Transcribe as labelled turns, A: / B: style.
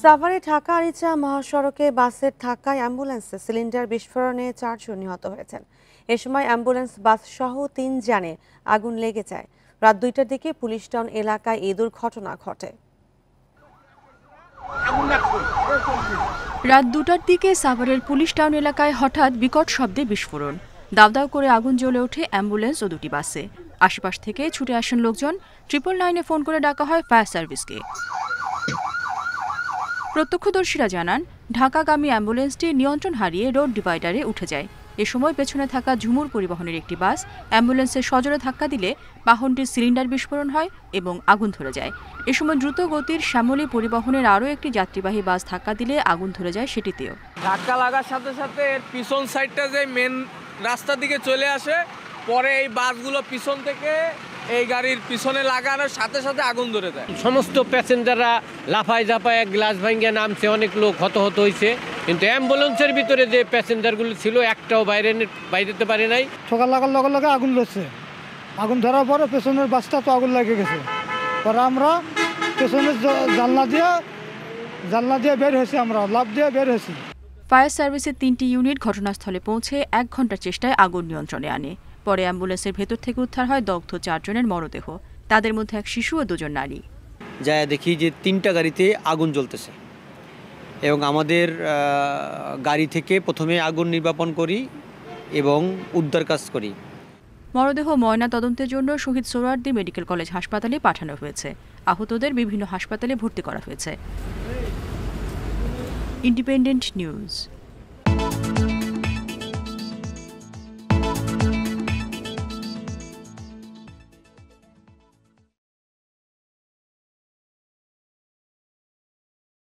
A: সাভারে ঢাকা আরিচা মহাসড়কে বাসের ধাক্কায় অ্যাম্বুলেন্সে সিলিন্ডার বিস্ফোরণে 4 জন নিহত হয়েছেন। এ সময় অ্যাম্বুলেন্স বাস সহ 3 যানে আগুন লেগে যায়। রাত 2টার দিকে পুলিশ টাউন এলাকায় এই দুর্ঘটনা ঘটে।
B: রাত 2টার দিকে সাভারের পুলিশ টাউন এলাকায় হঠাৎ বিকট শব্দে বিস্ফোরণ। দাউ দাউ করে আগুন জ্বলে ওঠে অ্যাম্বুলেন্স ও দুটি বাসে। আশপাশ থেকে ছুটে আসেন লোকজন। 999-এ ফোন করে ডাকা হয় ফায়ার সার্ভিসকে। প্রত্যক্ষদর্শীরা জানান, ঢাকাগামী অ্যাম্বুলেন্সটি নিয়ন্ত্রণ হারিয়ে রোড ডিভাইডারে উঠে যায়। এ সময় পেছনে থাকা ঝুমুর পরিবহনের একটি বাস অ্যাম্বুলেন্সের সজোরে ধাক্কা দিলে বাহনটির সিলিন্ডার বিস্ফোরণ হয় এবং আগুন ধরে যায়। এ সময় দ্রুত গতির শ্যামলী পরিবহনের আরও একটি যাত্রীবাহী বাস ধাক্কা দিলে আগুন ধরে যায় সেটিতেও।
C: ধাক্কা লাগার সাথে সাথে এর পিছন সাইডটা যে মেন রাস্তার দিকে চলে আসে, পরে এই বাসগুলো পিছন থেকে এই গাড়ির পিছনে লাগানোর সাথে সাথে আগুন ধরে যায়।
D: সমস্ত প্যাসেঞ্জাররা লাফায় ঝাপায় গ্লাস ভাঙ্গিয়ে নামছে, অনেক লোক হতাহত হয়েছে, কিন্তু অ্যাম্বুলেন্সের ভিতরে যে প্যাসেঞ্জারগুলো ছিল একটাও বাইরেতে পারে নাই।
E: ঠোকা লাগার লগে লগে আগুন ধরছে। আগুন ধরার পরে পেছনের বাসটা তো আগুন লেগে গেছে। পরে আমরা পেছনের জানলা দিয়ে বের হয়েছি, আমরা লাফ দিয়ে বের হয়েছি।
B: ফায়ার সার্ভিসের 3টি ইউনিট ঘটনাস্থলে পৌঁছে 1 ঘন্টার চেষ্টায় আগুন নিয়ন্ত্রণে আনে। পরে অ্যাম্বুলেন্সের ভেতর থেকে উদ্ধার হয় দগ্ধ 4 জনের মরদেহ। তাদের মধ্যে এক শিশু ও 2 জন নারী।
F: যা দেখি যে 3টা গাড়িতে আগুন জ্বলতেছে এবং আমাদের গাড়ি থেকে প্রথমে আগুন নির্বাপন করি এবং উদ্ধার কাজ করি।
B: মরদেহ ময়না তদন্তের জন্য শহীদ সোহরাওয়ার্দী মেডিকেল কলেজ হাসপাতালে পাঠানো হয়েছে। আহতদের বিভিন্ন হাসপাতালে ভর্তি করা হয়েছে। Independent news.